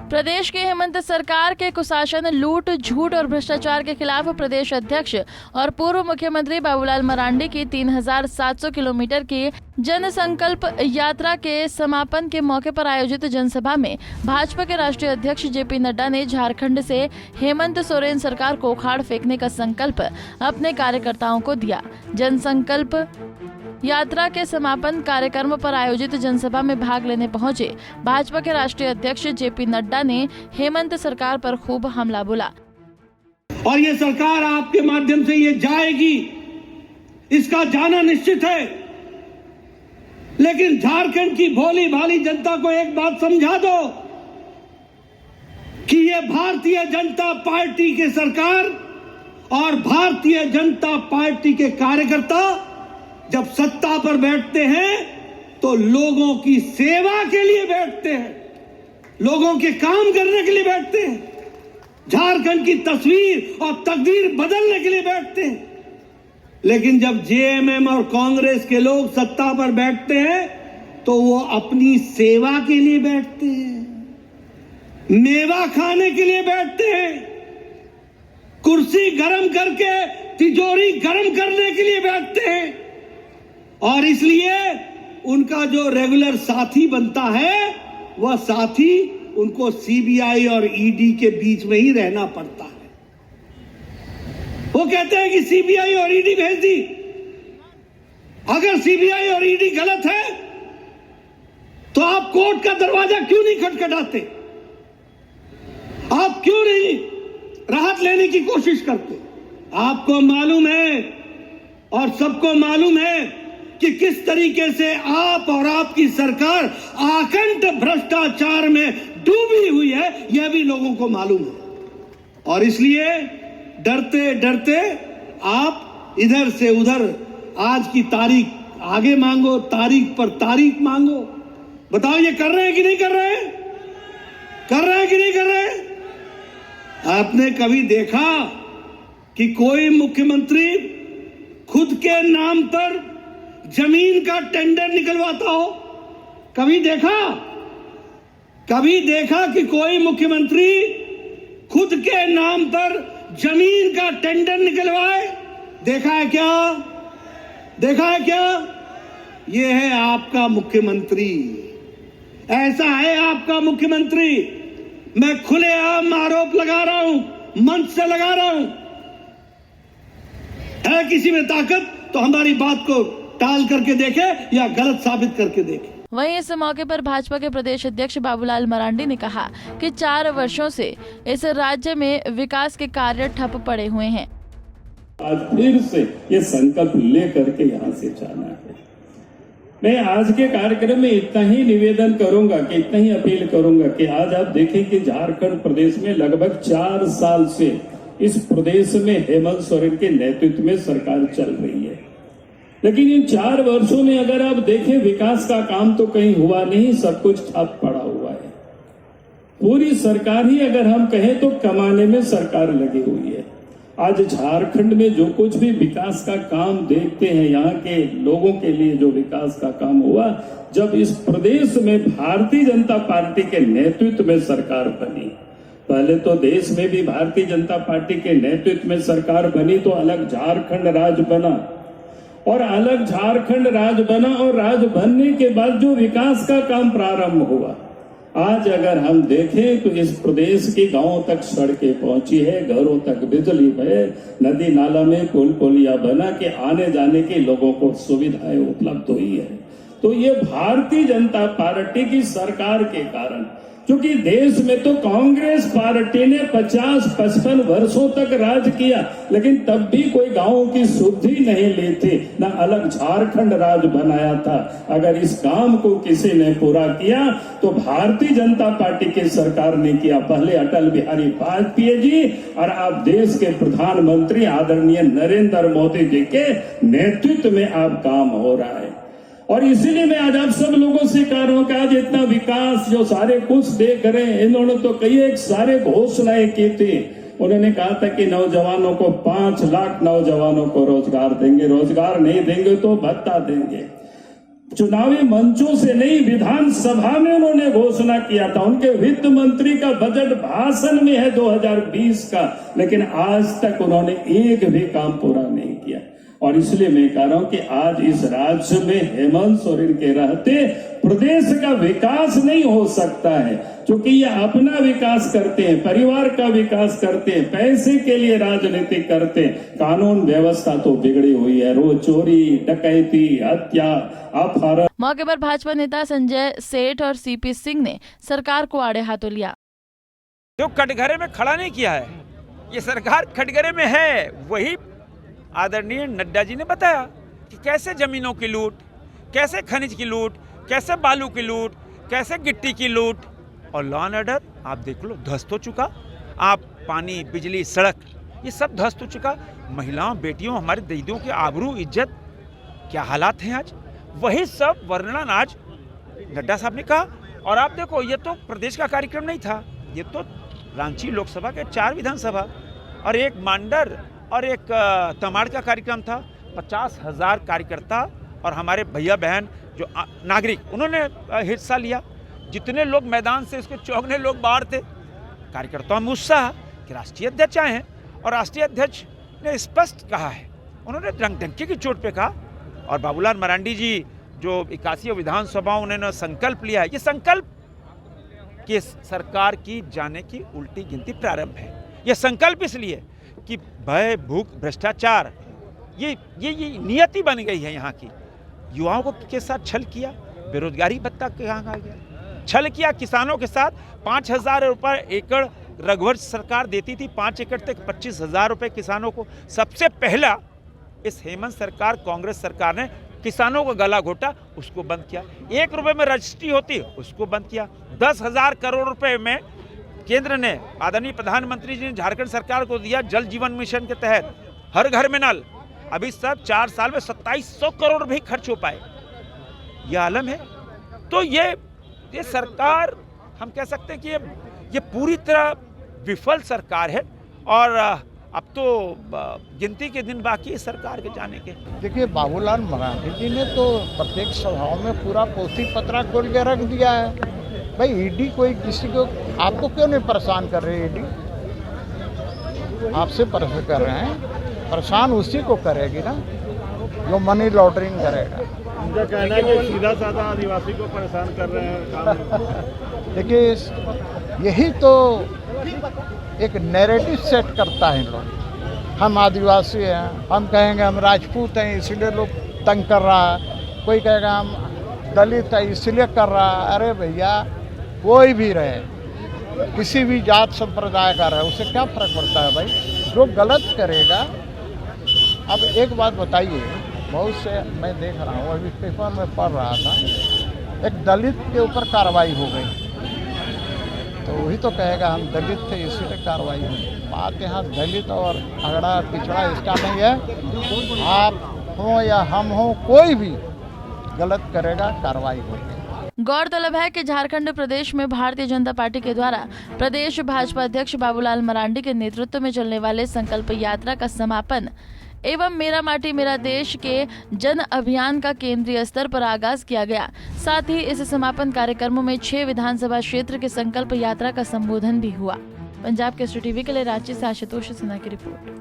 प्रदेश के हेमंत सरकार के कुशासन, लूट, झूठ और भ्रष्टाचार के खिलाफ प्रदेश अध्यक्ष और पूर्व मुख्यमंत्री बाबूलाल मरांडी की 3700 किलोमीटर की जनसंकल्प यात्रा के समापन के मौके पर आयोजित जनसभा में भाजपा के राष्ट्रीय अध्यक्ष जेपी नड्डा ने झारखंड से हेमंत सोरेन सरकार को उखाड़ फेंकने का संकल्प अपने कार्यकर्ताओं को दिया। जनसंकल्प यात्रा के समापन कार्यक्रम पर आयोजित जनसभा में भाग लेने पहुंचे भाजपा के राष्ट्रीय अध्यक्ष जेपी नड्डा ने हेमंत सरकार पर खूब हमला बोला। और ये सरकार आपके माध्यम से ये जाएगी, इसका जाना निश्चित है। लेकिन झारखंड की भोली भाली जनता को एक बात समझा दो कि ये भारतीय जनता पार्टी की सरकार और भारतीय जनता पार्टी के कार्यकर्ता जब सत्ता पर बैठते हैं तो लोगों की सेवा के लिए बैठते हैं, लोगों के काम करने के लिए बैठते हैं, झारखंड की तस्वीर और तकदीर बदलने के लिए बैठते हैं। लेकिन जब जेएमएम और कांग्रेस के लोग सत्ता पर बैठते हैं तो वो अपनी सेवा के लिए बैठते हैं, मेवा खाने के लिए बैठते हैं, कुर्सी गरम करके तिजोरी गरम करने के लिए बैठते हैं। और इसलिए उनका जो रेगुलर साथी बनता है वह साथी उनको सीबीआई और ईडी के बीच में ही रहना पड़ता है। वो कहते हैं कि सीबीआई और ईडी भेज दी। अगर सीबीआई और ईडी गलत है तो आप कोर्ट का दरवाजा क्यों नहीं खटखटाते? आप क्यों नहीं राहत लेने की कोशिश करते? आपको मालूम है और सबको मालूम है कि किस तरीके से आप और आपकी सरकार आकंठ भ्रष्टाचार में डूबी हुई है, यह भी लोगों को मालूम है। और इसलिए डरते डरते आप इधर से उधर आज की तारीख आगे मांगो, तारीख पर तारीख मांगो। बताओ ये कर रहे हैं कि नहीं कर रहे हैं? कर रहे हैं कि नहीं कर रहे हैं? आपने कभी देखा कि कोई मुख्यमंत्री खुद के नाम पर जमीन का टेंडर निकलवाता हो? कभी देखा? कभी देखा कि कोई मुख्यमंत्री खुद के नाम पर जमीन का टेंडर निकलवाए? देखा है क्या? देखा है क्या? ये है आपका मुख्यमंत्री, ऐसा है आपका मुख्यमंत्री। मैं खुलेआम आरोप लगा रहा हूं, मंच से लगा रहा हूं। है किसी में ताकत तो हमारी बात को टाल करके देखे या गलत साबित करके देखे। वहीं इस मौके पर भाजपा के प्रदेश अध्यक्ष बाबूलाल मरांडी ने कहा कि 4 वर्षों से इस राज्य में विकास के कार्य ठप पड़े हुए हैं। आज फिर से ये संकल्प लेकर के यहाँ से जाना है। मैं आज के कार्यक्रम में इतना ही निवेदन करूंगा कि इतना ही अपील करूंगा कि आज आप देखें कि झारखंड प्रदेश में लगभग 4 साल से इस प्रदेश में हेमंत सोरेन के नेतृत्व में सरकार चल रही है। लेकिन इन 4 वर्षों में अगर आप देखें विकास का काम तो कहीं हुआ नहीं, सब कुछ ठप पड़ा हुआ है। पूरी सरकार ही अगर हम कहें तो कमाने में सरकार लगी हुई है। आज झारखंड में जो कुछ भी विकास का काम देखते हैं, यहाँ के लोगों के लिए जो विकास का काम हुआ, जब इस प्रदेश में भारतीय जनता पार्टी के नेतृत्व में सरकार बनी, पहले तो देश में भी भारतीय जनता पार्टी के नेतृत्व में सरकार बनी तो अलग झारखंड राज्य बना, और अलग झारखंड राज्य बना, और राज्य बनने के बाद जो विकास का काम प्रारंभ हुआ, आज अगर हम देखें तो इस प्रदेश के गांवों तक सड़कें पहुंची है, घरों तक बिजली है, नदी नाला में पुल पुलिया बना के आने जाने के लोगों को सुविधाएं उपलब्ध हुई है। तो ये भारतीय जनता पार्टी की सरकार के कारण, क्योंकि देश में तो कांग्रेस पार्टी ने 50-55 वर्षों तक राज किया, लेकिन तब भी कोई गांवों की सुधि नहीं ली थी, न अलग झारखंड राज्य बनाया था। अगर इस काम को किसी ने पूरा किया तो भारतीय जनता पार्टी की सरकार ने किया। पहले अटल बिहारी वाजपेयी जी और आप देश के प्रधानमंत्री आदरणीय नरेंद्र मोदी जी के नेतृत्व में आप काम हो रहा है। और इसीलिए मैं आज आप सब लोगों से कह रहा हूं कि आज इतना विकास जो सारे कुछ देख रहे हैं, इन्होंने तो कई एक सारे घोषणाएं की थी। उन्होंने कहा था कि नौजवानों को 5 लाख नौजवानों को रोजगार देंगे, रोजगार नहीं देंगे तो भत्ता देंगे। चुनावी मंचों से नहीं, विधानसभा में उन्होंने घोषणा किया था। उनके वित्त मंत्री का बजट भाषण में है 2020 का, लेकिन आज तक उन्होंने एक भी काम पूरा नहीं किया। और इसलिए मैं कह रहा हूं कि आज इस राज्य में हेमंत सोरेन के रहते प्रदेश का विकास नहीं हो सकता है, क्योंकि ये अपना विकास करते हैं, परिवार का विकास करते हैं, पैसे के लिए राजनीति करते हैं। कानून व्यवस्था तो बिगड़ी हुई है, रोज चोरी, डकैती, हत्या, अपहरण। मौके पर भाजपा नेता संजय सेठ और सीपी सिंह ने सरकार को आड़े हाथों लिया। जो कटघरे में खड़ा नहीं किया है, ये सरकार कटघरे में है। वही आदरणीय नड्डा जी ने बताया कि कैसे जमीनों की लूट, कैसे खनिज की लूट, कैसे बालू की लूट, कैसे गिट्टी की लूट। और लॉ एंड ऑर्डर आप देख लो ध्वस्त हो चुका। आप पानी, बिजली, सड़क, ये सब ध्वस्त हो चुका। महिलाओं, बेटियों, हमारे दीदियों की आबरू, इज्जत, क्या हालात हैं आज, वही सब वर्णन आज नड्डा साहब ने कहा। और आप देखो, ये तो प्रदेश का कार्यक्रम नहीं था, ये तो रांची लोकसभा के 4 विधानसभा और एक मांडर और एक तमाड़ का कार्यक्रम था। 50,000 कार्यकर्ता और हमारे भैया बहन जो नागरिक, उन्होंने हिस्सा लिया। जितने लोग मैदान से, इसके चौगने लोग बाहर थे। कार्यकर्ताओं में उत्साह कि राष्ट्रीय अध्यक्ष आए हैं, और राष्ट्रीय अध्यक्ष ने स्पष्ट कहा है, उन्होंने डंके की चोट पे कहा। और बाबूलाल मरांडी जी जो 81 विधानसभाओं उन्होंने संकल्प लिया है, ये संकल्प कि सरकार की जाने की उल्टी गिनती प्रारंभ है। ये संकल्प इसलिए कि भय, भूख, भ्रष्टाचार ये नियति बन गई है यहाँ की। युवाओं को के साथ छल किया, बेरोजगारी भत्ता कहाँ आ गया, छल किया किसानों के साथ। 5,000 रुपये एकड़ रघुवंश सरकार देती थी, 5 एकड़ तक 25,000 रुपये किसानों को। सबसे पहला इस हेमंत सरकार, कांग्रेस सरकार ने किसानों को गला घोटा, उसको बंद किया। 1 रुपये में रजिस्ट्री होती, उसको बंद किया। 10,000 करोड़ रुपए में केंद्र ने, आदरणीय प्रधानमंत्री जी ने झारखंड सरकार को दिया जल जीवन मिशन के तहत हर घर में नल। अभी सब 4 साल में 2700 करोड़ भी खर्च हो पाए। यह आलम है। तो ये सरकार, हम कह सकते हैं कि ये पूरी तरह विफल सरकार है। और अब तो गिनती के दिन बाकी है सरकार के जाने के। देखिए, बाबूलाल मरांडी जी ने तो प्रत्येक सभाओं में पूरा पोथी पत्रा खोल के रख दिया है। भाई ईडी कोई किसी को, आपको क्यों नहीं परेशान कर रहे? ईडी आपसे परेशान कर रहे हैं, परेशान उसी को करेगी ना जो मनी लॉन्ड्रिंग करेगा। उनका कहना है कि सीधा साधा आदिवासी को परेशान कर रहे हैं। देखिए, यही तो एक नैरेटिव सेट करता है इन लोग। हम आदिवासी हैं, हम कहेंगे हम राजपूत हैं इसलिए लोग तंग कर रहा है। कोई कहेगा हम दलित है इसलिए कर रहा है। अरे भैया, कोई भी रहे, किसी भी जात संप्रदाय का रहे, उससे क्या फर्क पड़ता है भाई? जो गलत करेगा। अब एक बात बताइए, बहुत से मैं देख रहा हूँ, अभी पेपर में पढ़ रहा था, एक दलित के ऊपर कार्रवाई हो गई, तो वही तो कहेगा हम दलित थे इसलिए कार्रवाई हुई। बात यहाँ दलित और अगड़ा पिछड़ा इसका नहीं है। आप हो या हम हो, कोई भी गलत करेगा कार्रवाई होगी। गौरतलब है कि झारखंड प्रदेश में भारतीय जनता पार्टी के द्वारा प्रदेश भाजपा अध्यक्ष बाबूलाल मरांडी के नेतृत्व में चलने वाले संकल्प यात्रा का समापन एवं मेरा माटी मेरा देश के जन अभियान का केंद्रीय स्तर पर आगाज किया गया। साथ ही इस समापन कार्यक्रमों में 6 विधानसभा क्षेत्र के संकल्प यात्रा का संबोधन भी हुआ। पंजाब केसरी टीवी के लिए रांची से आशुतोष सिन्हा की रिपोर्ट।